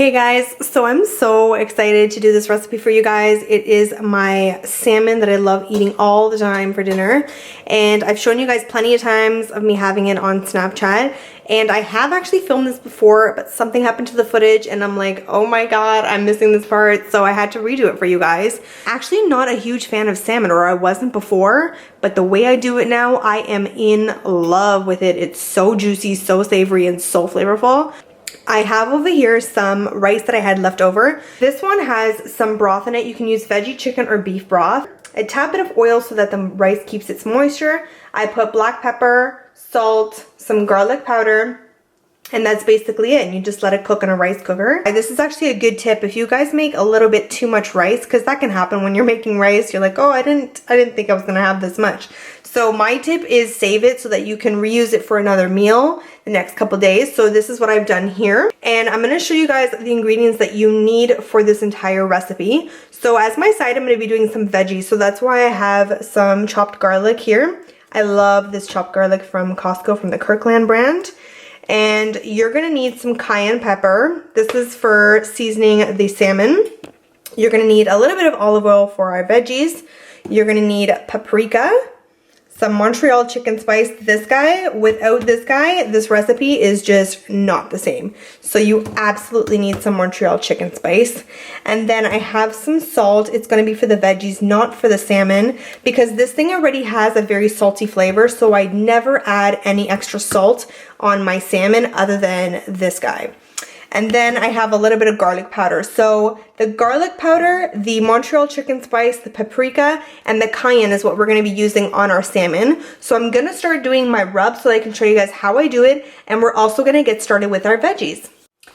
Okay guys, so I'm so excited to do this recipe for you guys. It is my salmon that I love eating all the time for dinner, and I've shown you guys plenty of times of me having it on Snapchat, and I have actually filmed this before, but something happened to the footage and I'm like, oh my god, I'm missing this part, so I had to redo it for you guys. Actually not a huge fan of salmon, or I wasn't before, but the way I do it now, I am in love with it. It's so juicy, so savory, and so flavorful. I have over here some rice that I had left over. This one has some broth in it. You can use veggie chicken or beef broth. A tad bit of oil so that the rice keeps its moisture. I put black pepper, salt, some garlic powder, and that's basically it. And you just let it cook in a rice cooker. This is actually a good tip if you guys make a little bit too much rice, because that can happen when you're making rice. You're like, oh, I didn't think I was gonna have this much. So my tip is save it so that you can reuse it for another meal the next couple days. So this is what I've done here. And I'm gonna show you guys the ingredients that you need for this entire recipe. So as my side, I'm gonna be doing some veggies. So that's why I have some chopped garlic here. I love this chopped garlic from Costco, from the Kirkland brand. And you're gonna need some cayenne pepper. This is for seasoning the salmon. You're gonna need a little bit of olive oil for our veggies. You're gonna need paprika, some Montreal chicken spice. This guy, without this guy, this recipe is just not the same. So you absolutely need some Montreal chicken spice. And then I have some salt. It's gonna be for the veggies, not for the salmon, because this thing already has a very salty flavor, so I never add any extra salt on my salmon other than this guy. And then I have a little bit of garlic powder. So the garlic powder, the Montreal chicken spice, the paprika, and the cayenne is what we're gonna be using on our salmon. So I'm gonna start doing my rub so I can show you guys how I do it, and we're also gonna get started with our veggies.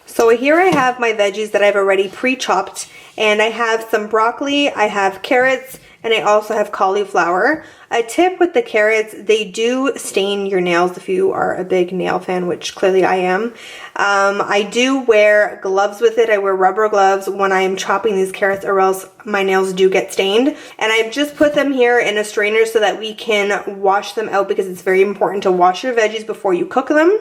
So here I have my veggies that I've already pre-chopped, and I have some broccoli, I have carrots, and I also have cauliflower. A tip with the carrots, they do stain your nails if you are a big nail fan, which clearly I am. I do wear gloves with it. I wear rubber gloves when I'm chopping these carrots, or else my nails do get stained. And I've just put them here in a strainer so that we can wash them out, because it's very important to wash your veggies before you cook them.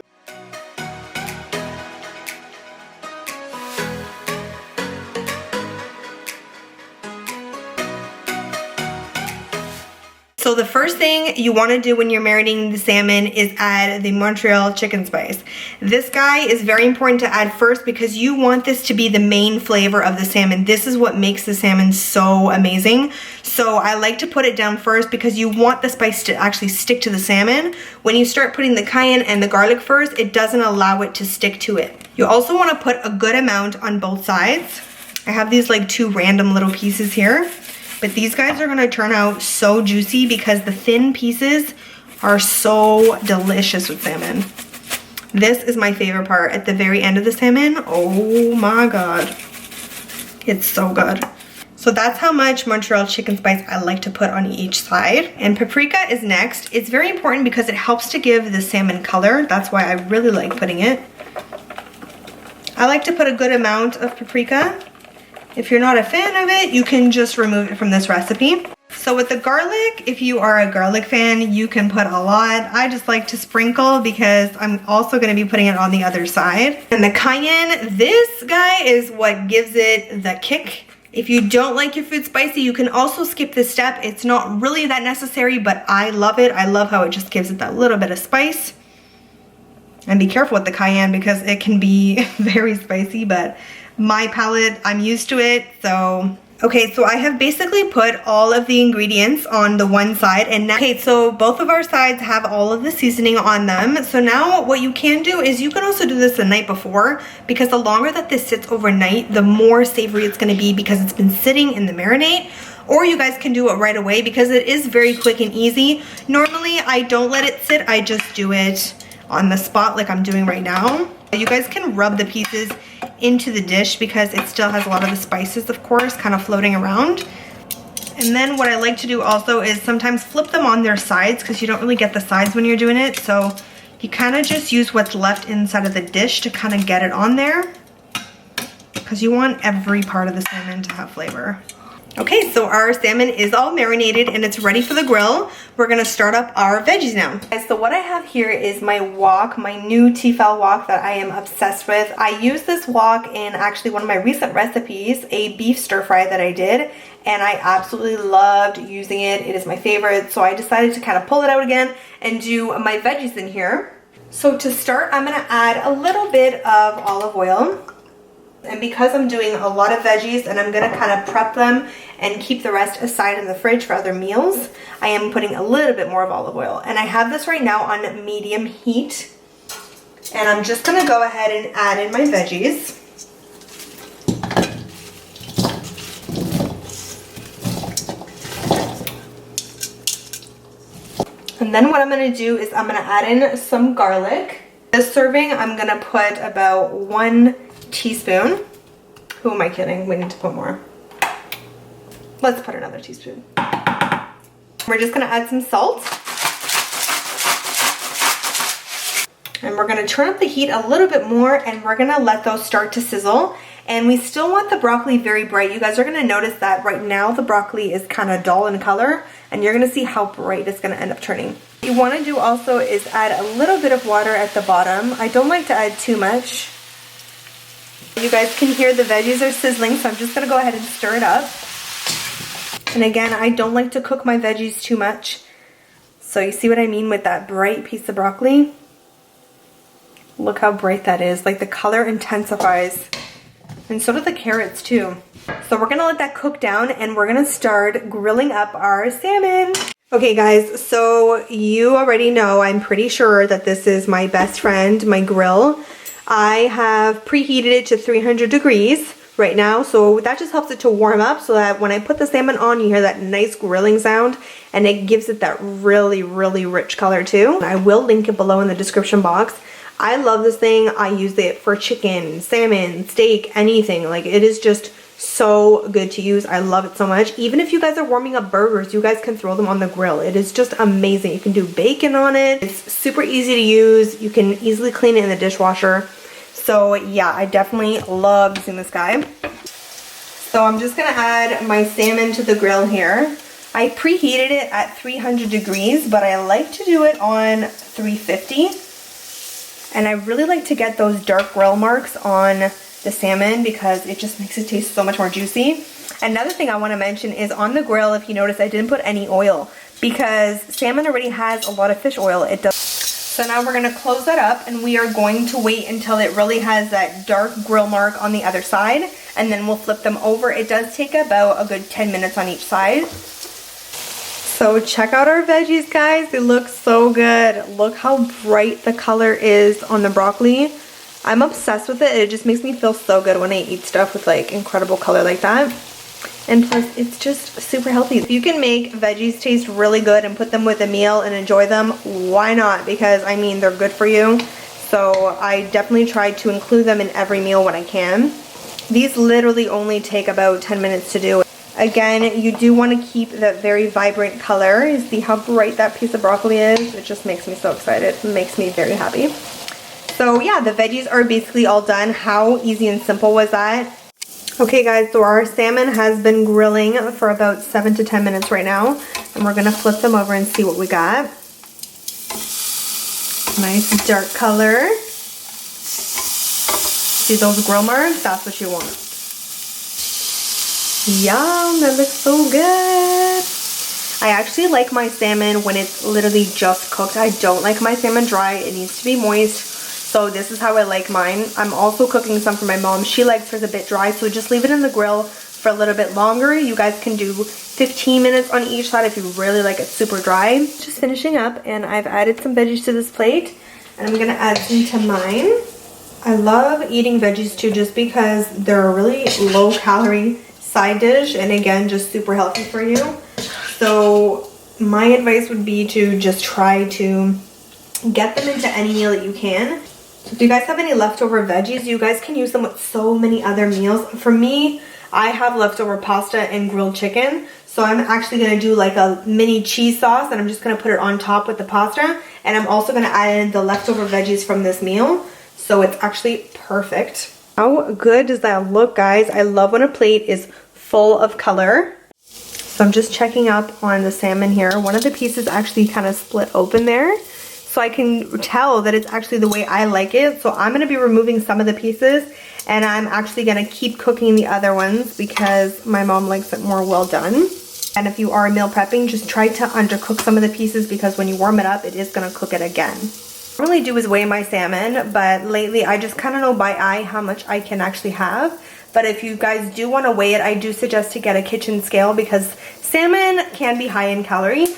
So the first thing you want to do when you're marinating the salmon is add the Montreal chicken spice. This guy is very important to add first, because you want this to be the main flavor of the salmon. This is what makes the salmon so amazing. So I like to put it down first, because you want the spice to actually stick to the salmon. When you start putting the cayenne and the garlic first, it doesn't allow it to stick to it. You also want to put a good amount on both sides. I have these like two random little pieces here. But these guys are gonna turn out so juicy, because the thin pieces are so delicious with salmon. This is my favorite part at the very end of the salmon. Oh my god, it's so good. So that's how much Montreal chicken spice I like to put on each side. And paprika is next. It's very important because it helps to give the salmon color. That's why I really like putting it. I like to put a good amount of paprika. If you're not a fan of it, you can just remove it from this recipe. So with the garlic, if you are a garlic fan, you can put a lot. I just like to sprinkle, because I'm also gonna be putting it on the other side. And the cayenne, this guy is what gives it the kick. If you don't like your food spicy, you can also skip this step. It's not really that necessary, but I love it. I love how it just gives it that little bit of spice. And be careful with the cayenne, because it can be very spicy, but my palate, I'm used to it, so. Okay, so I have basically put all of the ingredients on the one side, and now, okay, so both of our sides have all of the seasoning on them. So now what you can do is you can also do this the night before, because the longer that this sits overnight, the more savory it's gonna be, because it's been sitting in the marinade. Or you guys can do it right away, because it is very quick and easy. Normally, I don't let it sit, I just do it on the spot like I'm doing right now. You guys can rub the pieces into the dish, because it still has a lot of the spices, of course, kind of floating around. And then what I like to do also is sometimes flip them on their sides, because you don't really get the sides when you're doing it. So you kind of just use what's left inside of the dish to kind of get it on there, because you want every part of the salmon to have flavor. Okay, so our salmon is all marinated and it's ready for the grill. We're gonna start up our veggies now. So what I have here is my wok, my new Tefal wok that I am obsessed with. I use this wok in actually one of my recent recipes, a beef stir fry that I did, and I absolutely loved using it. It is my favorite, so I decided to kind of pull it out again and do my veggies in here. So to start, I'm gonna add a little bit of olive oil. And because I'm doing a lot of veggies and I'm gonna kind of prep them and keep the rest aside in the fridge for other meals, I am putting a little bit more of olive oil. And I have this right now on medium heat. And I'm just gonna go ahead and add in my veggies. And then what I'm gonna do is I'm gonna add in some garlic. This serving, I'm gonna put about 1 teaspoon. Who am I kidding? We need to put more. Let's put another teaspoon. We're just gonna add some salt. And we're gonna turn up the heat a little bit more and we're gonna let those start to sizzle. And we still want the broccoli very bright. You guys are gonna notice that right now the broccoli is kind of dull in color and you're gonna see how bright it's gonna end up turning. What you wanna do also is add a little bit of water at the bottom. I don't like to add too much. You guys can hear the veggies are sizzling, so I'm just gonna go ahead and stir it up. And again, I don't like to cook my veggies too much. So you see what I mean with that bright piece of broccoli? Look how bright that is. Like the color intensifies. And so do the carrots too. So we're gonna let that cook down and we're gonna start grilling up our salmon. Okay guys, so you already know, I'm pretty sure that this is my best friend, my grill. I have preheated it to 300 degrees right now, so that just helps it to warm up so that when I put the salmon on, you hear that nice grilling sound and it gives it that really, really rich color too. I will link it below in the description box. I love this thing. I use it for chicken, salmon, steak, anything. Like it is just so good to use. I love it so much. Even if you guys are warming up burgers, you guys can throw them on the grill. It is just amazing. You can do bacon on it. It's super easy to use. You can easily clean it in the dishwasher. So yeah, I definitely love using this guy. So I'm just gonna add my salmon to the grill here. I preheated it at 300 degrees, but I like to do it on 350. And I really like to get those dark grill marks on the salmon because it just makes it taste so much more juicy. Another thing I want to mention is on the grill, if you notice, I didn't put any oil because salmon already has a lot of fish oil. It does. So now we're going to close that up and we are going to wait until it really has that dark grill mark on the other side and then we'll flip them over. It does take about a good 10 minutes on each side. So check out our veggies, guys. They look so good. Look how bright the color is on the broccoli. I'm obsessed with it. It just makes me feel so good when I eat stuff with like incredible color like that. And plus, it's just super healthy. If you can make veggies taste really good and put them with a meal and enjoy them, why not? Because, I mean, they're good for you. So I definitely try to include them in every meal when I can. These literally only take about 10 minutes to do. Again, you do want to keep that very vibrant color. You see how bright that piece of broccoli is? It just makes me so excited. It makes me very happy. So yeah, the veggies are basically all done. How easy and simple was that? Okay guys, so our salmon has been grilling for about 7 to 10 minutes right now. And we're going to flip them over and see what we got. Nice dark color. See those grill marks? That's what you want. Yum, that looks so good. I actually like my salmon when it's literally just cooked. I don't like my salmon dry. It needs to be moist. So this is how I like mine. I'm also cooking some for my mom. She likes hers a bit dry, so just leave it in the grill for a little bit longer. You guys can do 15 minutes on each side if you really like it super dry. Just finishing up, and I've added some veggies to this plate, and I'm gonna add some to mine. I love eating veggies too just because they're a really low calorie side dish, and again, just super healthy for you. So my advice would be to just try to get them into any meal that you can. If you guys have any leftover veggies, you guys can use them with so many other meals. For me, I have leftover pasta and grilled chicken. So I'm actually going to do like a mini cheese sauce and I'm just going to put it on top with the pasta. And I'm also going to add in the leftover veggies from this meal. So it's actually perfect. How good does that look, guys? I love when a plate is full of color. So I'm just checking up on the salmon here. One of the pieces actually kind of split open there. So I can tell that it's actually the way I like it. So I'm gonna be removing some of the pieces and I'm actually gonna keep cooking the other ones because my mom likes it more well done. And if you are meal prepping, just try to undercook some of the pieces because when you warm it up, it is gonna cook it again. What I really do is weigh my salmon, but lately I just kind of know by eye how much I can actually have. But if you guys do want to weigh it, I do suggest to get a kitchen scale because salmon can be high in calorie.